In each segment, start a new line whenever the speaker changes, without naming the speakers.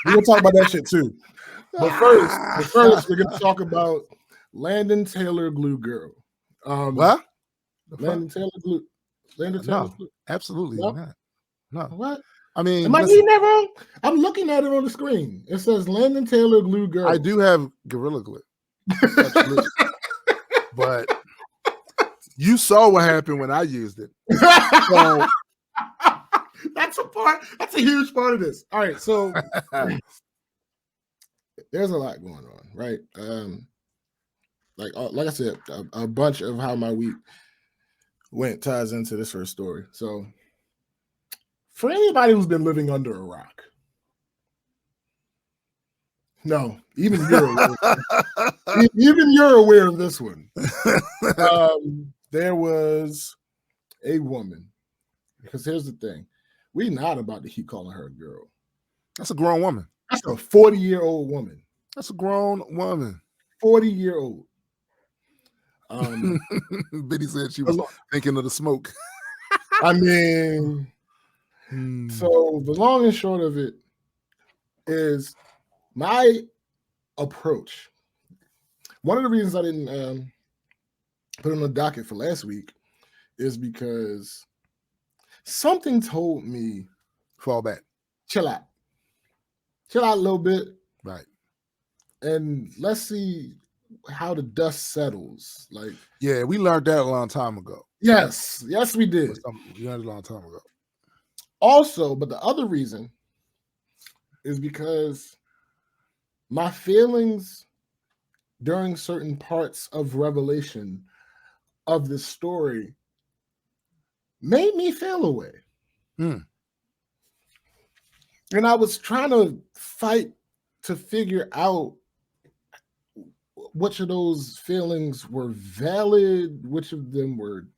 We're gonna talk about that shit too. But first, we're gonna talk about Landon Taylor Glue Girl.
What?
Landon Taylor Glue. Landon Taylor Glue.
Absolutely not. No.
What?
I mean,
am I reading that wrong? I'm looking at it on the screen. It says Landon Taylor Glue Girl.
I do have Gorilla Glue. Absolutely. But you saw what happened when I used it. So
that's a huge part of this. All right, so there's a lot going on, right? Like I said, a bunch of how my week went ties into this first story. So for anybody who's been living under a rock, no, even you're aware of this one. There was a woman, because here's the thing. We're not about to keep calling her a girl.
That's a grown woman.
That's a 40-year-old woman.
That's a grown woman.
40-year-old.
Biddy said she was thinking of the smoke.
I mean, so the long and short of it is my approach. One of the reasons I didn't put on the docket for last week is because something told me,
fall back,
chill out a little bit,
right? And
let's see how the dust settles. Like,
yeah, we learned that a long time ago.
Yes, we did.
We learned a long time ago.
Also, but the other reason is because my feelings during certain parts of revelation of this story made me feel away. And I was trying to fight to figure out which of those feelings were valid, which of them were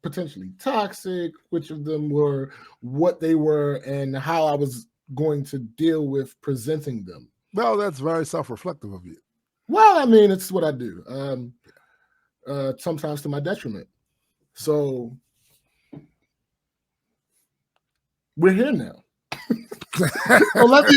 potentially toxic, which of them were what they were, and how I was going to deal with presenting them.
Well, that's very self-reflective of you.
Well, I mean, it's what I do. Sometimes to my detriment. So we're here now. so let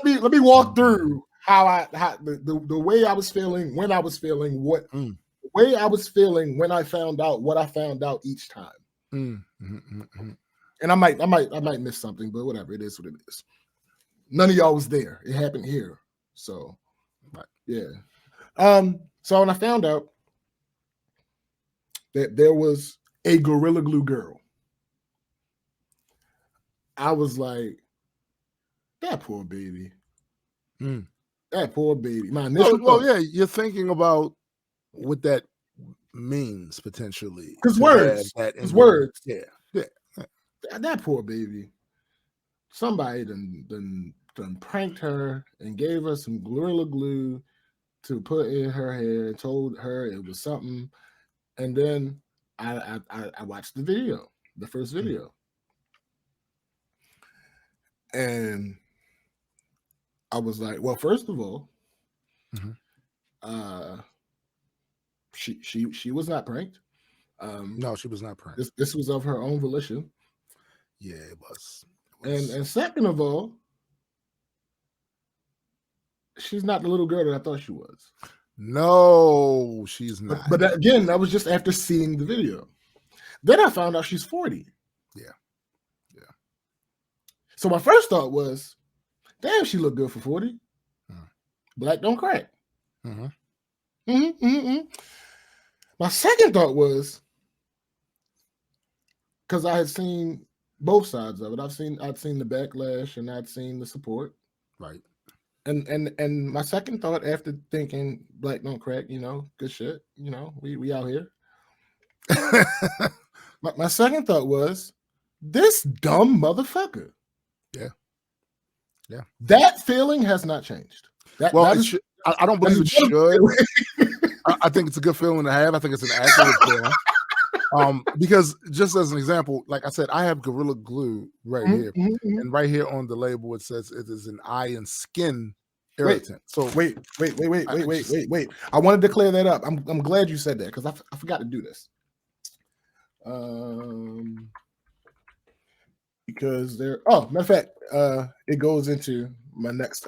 me walk through how the way I was feeling when I was feeling the way I was feeling when I found out what I found out each time. And I might miss something, but whatever, it is what it is. None of y'all was there. It happened here. So yeah. So when I found out that there was a Gorilla Glue girl, I was like, that poor baby. That poor baby. My initial
well, yeah, you're thinking about what that means potentially.
Because words.
Yeah.
That poor baby. Somebody done pranked her and gave her some Gorilla Glue to put in her hair, told her it was something. And then I watched the video, the first video. And I was like, well, first of all, she was not pranked.
No, she was not pranked.
This was of her own volition.
Yeah, it was.
And second of all, she's not the little girl that I thought she was.
No, she's not.
But again, that was just after seeing the video. Then I found out she's 40.
Yeah.
So my first thought was, damn, she looked good for 40. Black don't crack. My second thought was, because I had seen both sides of it. I'd seen the backlash and I'd seen the support.
Right.
And my second thought after thinking black don't crack, good shit, we out here. my second thought was, this dumb motherfucker.
Yeah.
That feeling has not changed.
I don't believe it should. I think it's a good feeling to have. I think it's an accurate feeling. Because just as an example, like I said, I have Gorilla Glue right here. And right here on the label, it says it is an eye and skin irritant.
Wait. I want to declare that up. I'm glad you said that because I forgot to do this. Because matter of fact, it goes into my next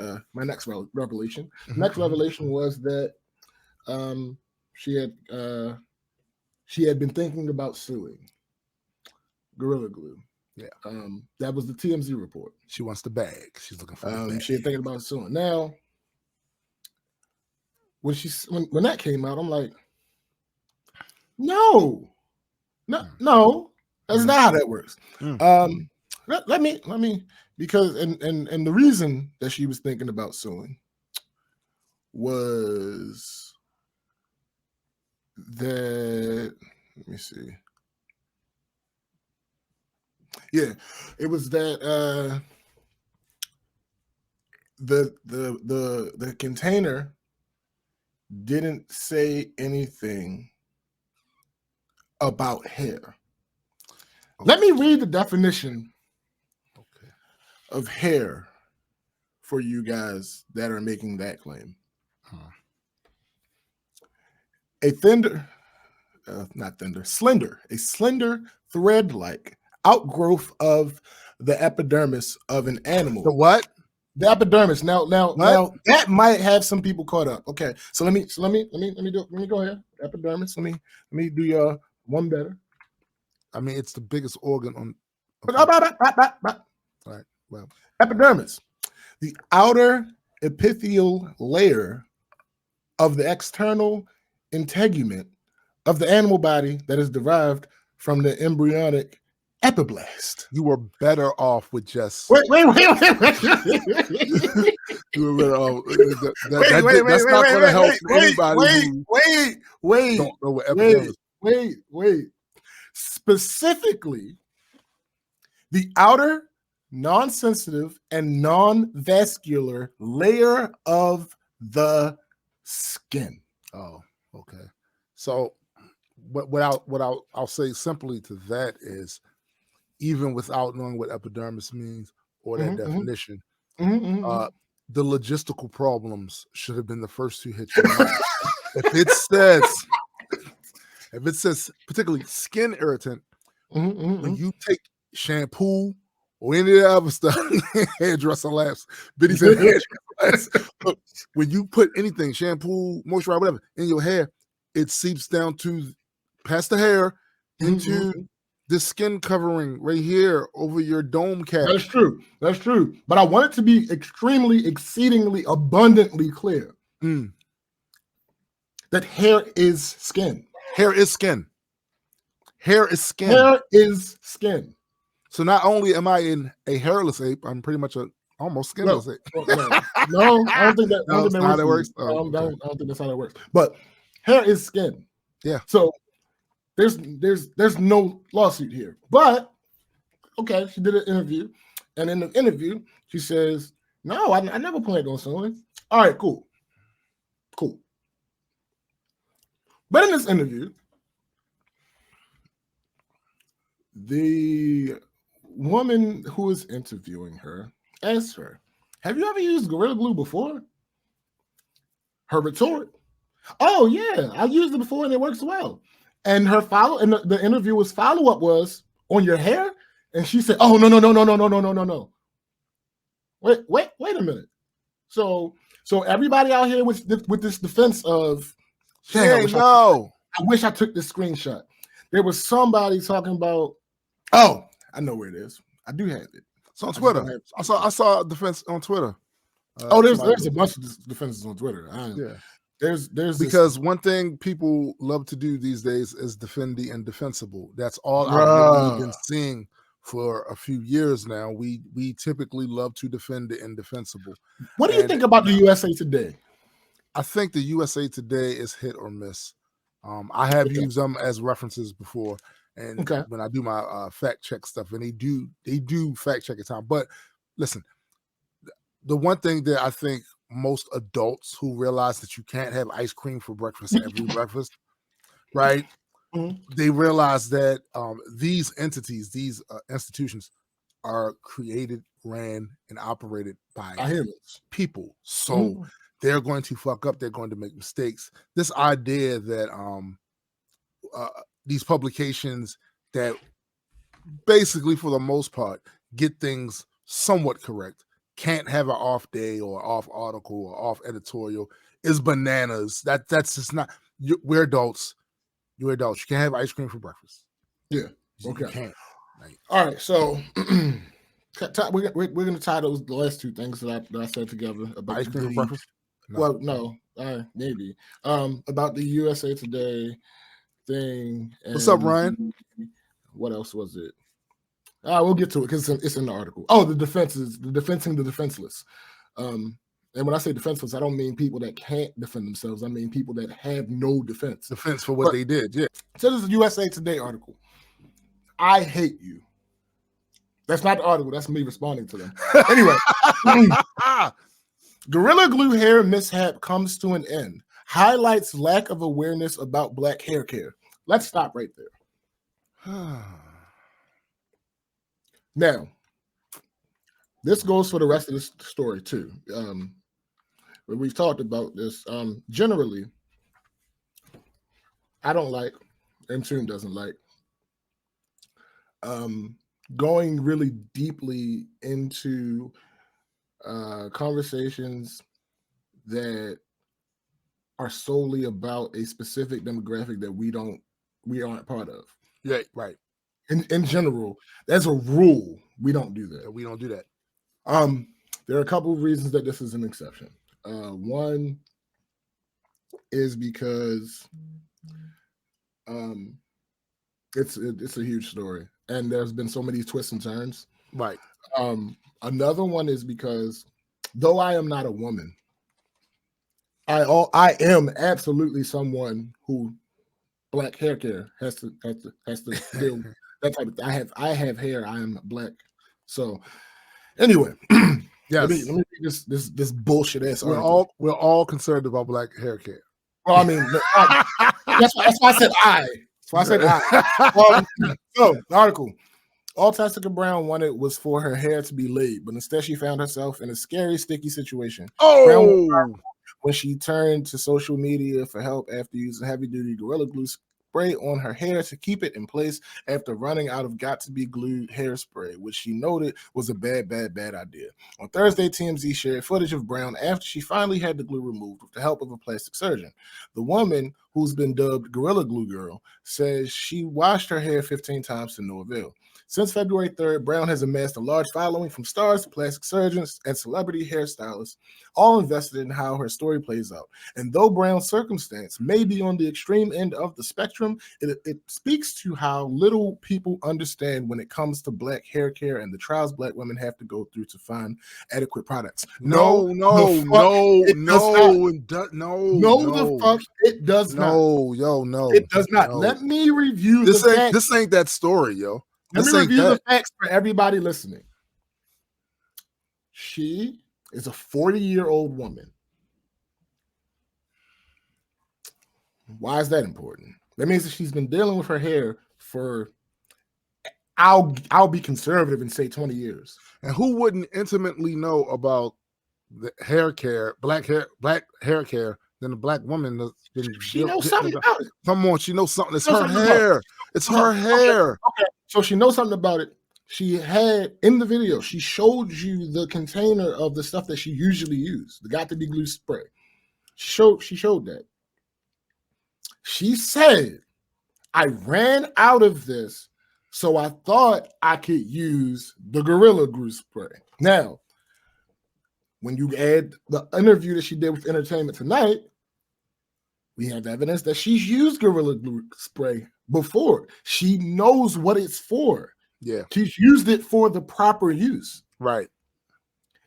revelation. Next revelation was that she had been thinking about suing Gorilla Glue.
Yeah.
That was the TMZ report.
She wants the bag. She's looking for the bag.
She had thinking about suing. Now, when that came out, I'm like, no, that's not how that works. Let me because and the reason that she was thinking about suing was that, let me see. Yeah, it was that the container didn't say anything about hair. Okay. Let me read the definition of hair for you guys that are making that claim. A slender thread-like outgrowth of the epidermis of an animal.
The what?
The epidermis. Now that might have some people caught up. Okay, so let me go here. Epidermis. Let me do your one better.
I mean, it's the biggest organ on.
Okay. All right. Well, epidermis, the outer epithelial layer of the external integument of the animal body that is derived from the embryonic epiblast.
You were better off with just
wait.
You were better off. That's not going to help anybody.
Wait.
Don't know what epidermis.
Wait. Specifically, the outer, non-sensitive and non-vascular layer of the skin.
Oh, okay. So, what I'll say simply to that is, even without knowing what epidermis means or that definition, the logistical problems should have been the first to hit your mind. If it says particularly skin irritant, when you take shampoo or any of the other stuff, hairdresser labs, Biddy said hairdresser labs. When you put anything, shampoo, moisturizer, whatever, in your hair, it seeps down to past the hair into the skin covering right here over your dome cap.
That's true. But I want it to be exceedingly, abundantly clear that hair is skin.
Hair is skin.
So
not only am I in a hairless ape, I'm pretty much almost skinless ape.
No, I don't think that.
No, that's not how that works.
I don't think that's how that works. But hair is skin.
Yeah.
So there's no lawsuit here. But okay, she did an interview, and in the interview, she says, "No, I never planned on suing." All right, cool. But in this interview, the woman who is interviewing her asked her, "Have you ever used Gorilla Glue before?" Her retort, "Oh yeah, I used it before and it works well." And her the interviewer's follow-up was, "On your hair?" And she said, "Oh no. Wait a minute. So everybody out here with this defense of,
I
wish I took this screenshot. There was somebody talking about, oh, I know where it is. I do have it.
It's on Twitter. I saw a defense on Twitter.
There's a bunch of defenses on Twitter. There's
because one thing people love to do these days is defend the indefensible. That's all I've been seeing for a few years now. We typically love to defend the indefensible.
What do you think about the USA Today?
I think the USA Today is hit or miss. I have used them as references before, and when I do my fact check stuff, and they do fact check at time. But listen, the one thing that I think most adults who realize that you can't have ice cream for breakfast every breakfast, right? They realize that these entities, these institutions, are created, ran, and operated by people. So they're going to fuck up. They're going to make mistakes. This idea that these publications that basically, for the most part, get things somewhat correct can't have an off day or off article or off editorial is bananas. That's just not. We're adults. You're adults. You can't have ice cream for breakfast.
Yeah.
Okay. You can't.
All right. So we're going to tie the last two things that I said together about
ice cream for breakfast.
No. Well, no, maybe about the USA Today thing.
What's up, Ryan?
What else was it? We'll get to it because it's in the article. Oh, the defensing the defenseless. And when I say defenseless, I don't mean people that can't defend themselves. I mean people that have no defense.
Defense for what they did. Yeah.
So this is a USA Today article. I hate you. That's not the article. That's me responding to them. Anyway, Gorilla Glue hair mishap comes to an end. Highlights lack of awareness about Black hair care. Let's stop right there. Now, this goes for the rest of this story too. We've talked about this. Generally, I don't like, and Tune doesn't like, going really deeply into conversations that are solely about a specific demographic that we aren't part of.
Yeah, right.
In general, as a rule, we don't do that.
We don't do that.
There are a couple of reasons that this is an exception. One is because it's a huge story, and there's been so many twists and turns.
Right.
Another one is because though I am not a woman, I am absolutely someone who Black hair care has to deal that type of. I have hair. I am Black. So anyway,
yes.
Let me read this bullshit ass.
We're all concerned about Black hair care.
Well, I mean, that's why I said I. That's why I said I. So the article. All Tessica Brown wanted was for her hair to be laid, but instead she found herself in a scary, sticky situation.
Oh!
When she turned to social media for help after using heavy-duty Gorilla Glue spray on her hair to keep it in place after running out of got-to-be glued hairspray, which she noted was a bad idea. On Thursday, TMZ shared footage of Brown after she finally had the glue removed with the help of a plastic surgeon. The woman, who's been dubbed Gorilla Glue Girl, says she washed her hair 15 times to no avail. Since February 3rd, Brown has amassed a large following from stars to plastic surgeons and celebrity hairstylists, all invested in how her story plays out. And though Brown's circumstance may be on the extreme end of the spectrum, it speaks to how little people understand when it comes to Black hair care and the trials Black women have to go through to find adequate products.
No,
the fuck it does not.
No.
It does not. Let me review
this. This ain't that story, yo.
Let me review the facts for everybody listening. She is a 40-year-old woman. Why is that important? That means that she's been dealing with her hair for, I'll be conservative and say 20 years.
And who wouldn't intimately know about the hair care, Black hair care, than a Black woman?
She knows something about it.
Come on, she knows something. It's her hair. It's her hair.
Okay. So she knows something about it. She had in the video, she showed you the container of the stuff that she usually used, the got to be glue spray. She showed that. She said, I ran out of this, so I thought I could use the Gorilla Glue spray. Now, when you add the interview that she did with Entertainment Tonight, we have evidence that she's used Gorilla Glue spray before. She knows what it's for.
Yeah.
She's used it for the proper use.
Right.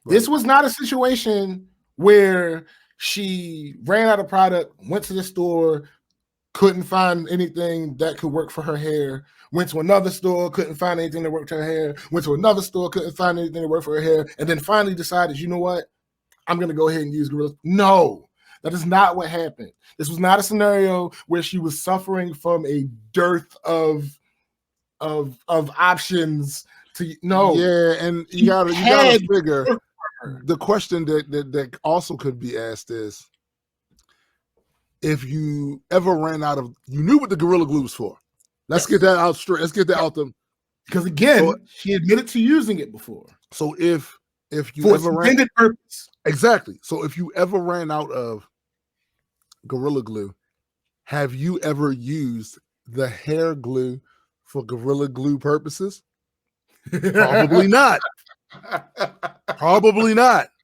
This was not a situation where she ran out of product, went to the store, couldn't find anything that could work for her hair, went to another store, couldn't find anything that worked for her hair, went to another store, couldn't find anything that worked for her hair, and then finally decided, you know what? I'm going to go ahead and use Gorilla. No. That is not what happened. This was not a scenario where she was suffering from a dearth of options to no.
Yeah, and you gotta figure the question that also could be asked is, if you ever ran out of, you knew what the Gorilla Glue was for. Let's get that out straight. Let's get that out them.
Because again, she admitted to using it before.
So if if you
for
ever
its intended purpose.
Exactly. So if you ever ran out of Gorilla Glue, have you ever used the hair glue for Gorilla Glue purposes? Probably not. Probably not.